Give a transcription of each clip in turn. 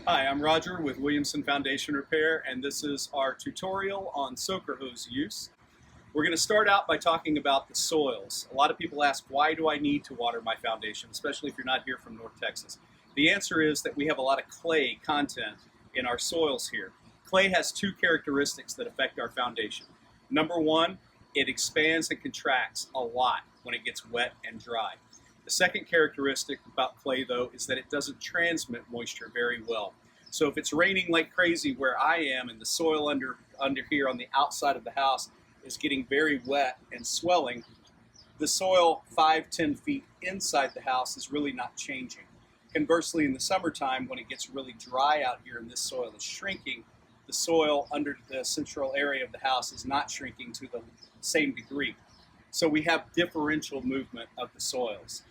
Hi, I'm Roger with Williamson Foundation Repair, and this is our tutorial on soaker hose use. We're going to start out by talking about the soils. A lot of people ask, why do I need to water my foundation, especially if you're not here from North Texas? The answer is that we have a lot of clay content in our soils here. Clay has two characteristics that affect our foundation. Number one, it expands and contracts a lot when it gets wet and dry. The second characteristic about clay, though, is that it doesn't transmit moisture very well. So if it's raining like crazy where I am and the soil under here on the outside of the house is getting very wet and swelling, the soil 5-10 feet inside the house is really not changing. Conversely, in the summertime, when it gets really dry out here and this soil is shrinking, the soil under the central area of the house is not shrinking to the same degree. So we have differential movement of the soils.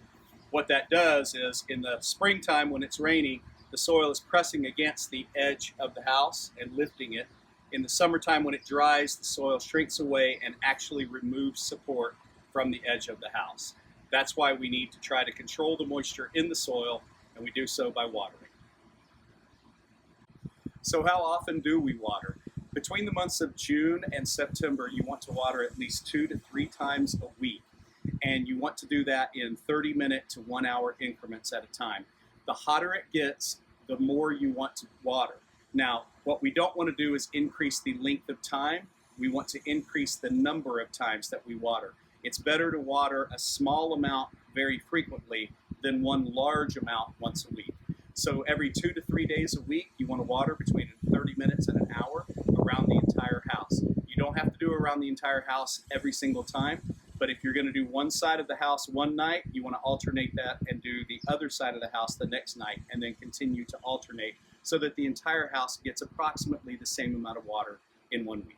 What that does is in the springtime when it's raining, the soil is pressing against the edge of the house and lifting it. In the summertime when it dries, the soil shrinks away and actually removes support from the edge of the house. That's why we need to try to control the moisture in the soil, and we do so by watering. So how often do we water? Between the months of June and September, you want to water at least 2 to 3 times a week. And you want to do that in 30-minute to 1-hour increments at a time. The hotter it gets, the more you want to water. Now, what we don't want to do is increase the length of time. We want to increase the number of times that we water. It's better to water a small amount very frequently than one large amount once a week. So every 2 to 3 days a week, you want to water between 30 minutes and an hour around the entire house. You don't have to do around the entire house every single time. But if you're going to do one side of the house one night, you want to alternate that and do the other side of the house the next night, and then continue to alternate so that the entire house gets approximately the same amount of water in 1 week.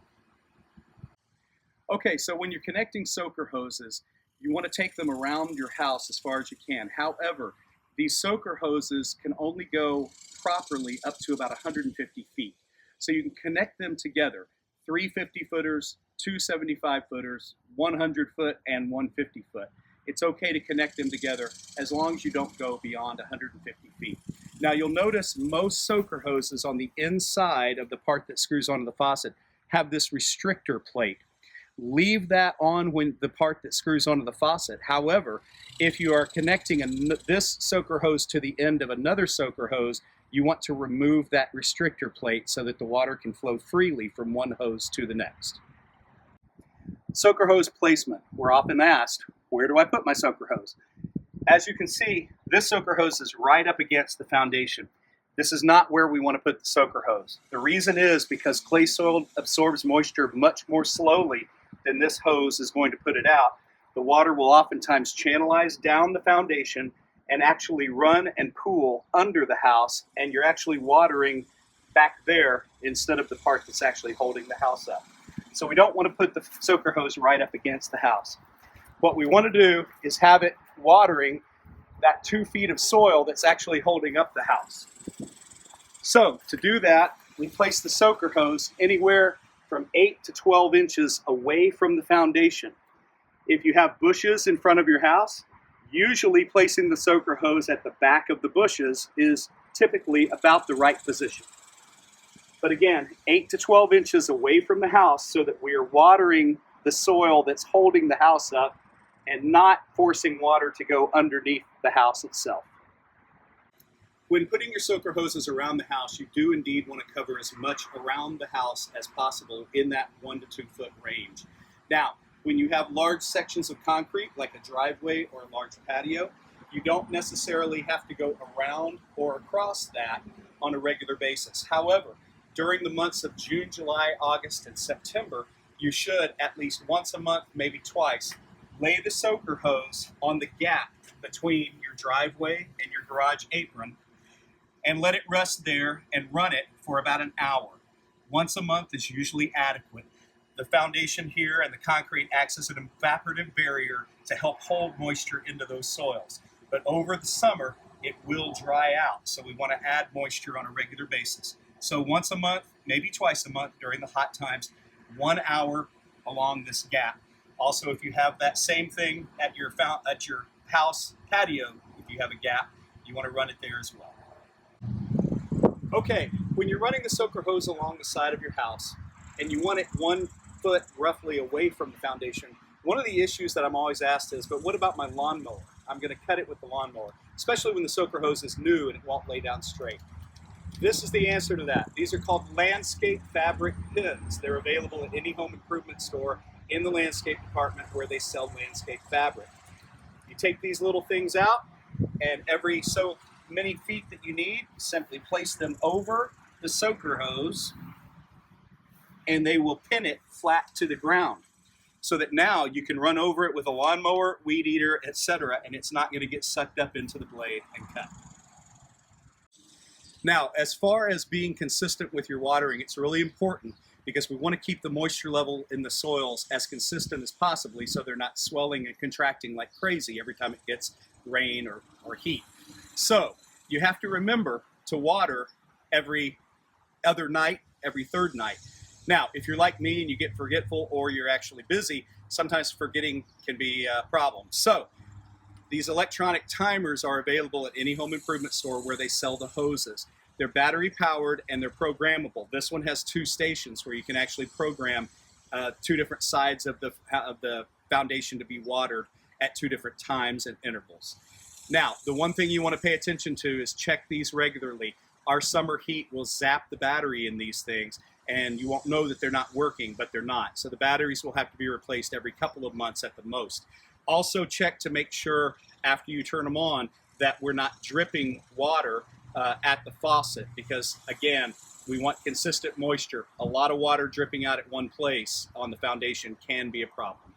Okay, so when you're connecting soaker hoses, you want to take them around your house as far as you can. However, these soaker hoses can only go properly up to about 150 feet. So you can connect them together, 3 50-footers, 2 75-footers, 100-foot, and 150-foot. It's okay to connect them together as long as you don't go beyond 150 feet. Now you'll notice most soaker hoses on the inside of the part that screws onto the faucet have this restrictor plate. Leave that on when the part that screws onto the faucet. However, if you are connecting this soaker hose to the end of another soaker hose, you want to remove that restrictor plate so that the water can flow freely from one hose to the next. Soaker hose placement. We're often asked, where do I put my soaker hose? As you can see, this soaker hose is right up against the foundation. This is not where we want to put the soaker hose. The reason is because clay soil absorbs moisture much more slowly than this hose is going to put it out. The water will oftentimes channelize down the foundation and actually run and pool under the house, and you're actually watering back there instead of the part that's actually holding the house up. So we don't want to put the soaker hose right up against the house. What we want to do is have it watering that 2 feet of soil that's actually holding up the house. So to do that, we place the soaker hose anywhere from 8 to 12 inches away from the foundation. If you have bushes in front of your house, usually placing the soaker hose at the back of the bushes is typically about the right position. But again, 8 to 12 inches away from the house so that we are watering the soil that's holding the house up and not forcing water to go underneath the house itself. When putting your soaker hoses around the house, you do indeed want to cover as much around the house as possible in that 1 to 2 foot range. Now, when you have large sections of concrete, like a driveway or a large patio, you don't necessarily have to go around or across that on a regular basis. However, during the months of June, July, August, and September, you should at least once a month, maybe twice, lay the soaker hose on the gap between your driveway and your garage apron and let it rest there and run it for about an hour. Once a month is usually adequate. The foundation here and the concrete acts as an evaporative barrier to help hold moisture into those soils. But over the summer, it will dry out, so we want to add moisture on a regular basis. So once a month, maybe twice a month during the hot times, 1 hour along this gap. Also, if you have that same thing at your house patio, if you have a gap, you want to run it there as well. Okay, when you're running the soaker hose along the side of your house and you want it 1 foot roughly away from the foundation, one of the issues that I'm always asked is, but what about my lawnmower? I'm going to cut it with the lawnmower, especially when the soaker hose is new and it won't lay down straight. This is the answer to that. These are called landscape fabric pins. They're available at any home improvement store in the landscape department where they sell landscape fabric. You take these little things out, and every so many feet that you need, simply place them over the soaker hose, and they will pin it flat to the ground, so that now you can run over it with a lawnmower, weed eater, etc., and it's not going to get sucked up into the blade and cut. Now, as far as being consistent with your watering, it's really important because we want to keep the moisture level in the soils as consistent as possibly so they're not swelling and contracting like crazy every time it gets rain or heat. So you have to remember to water every other night, every third night. Now, if you're like me and you get forgetful or you're actually busy, sometimes forgetting can be a problem. So these electronic timers are available at any home improvement store where they sell the hoses. They're battery powered and they're programmable. This one has 2 stations where you can actually program 2 different sides of the foundation to be watered at 2 different times and intervals. Now, the one thing you want to pay attention to is check these regularly. Our summer heat will zap the battery in these things, and you won't know that they're not working, but they're not. So the batteries will have to be replaced every couple of months at the most. Also check to make sure after you turn them on that we're not dripping water at the faucet, because again, we want consistent moisture. A lot of water dripping out at one place on the foundation can be a problem.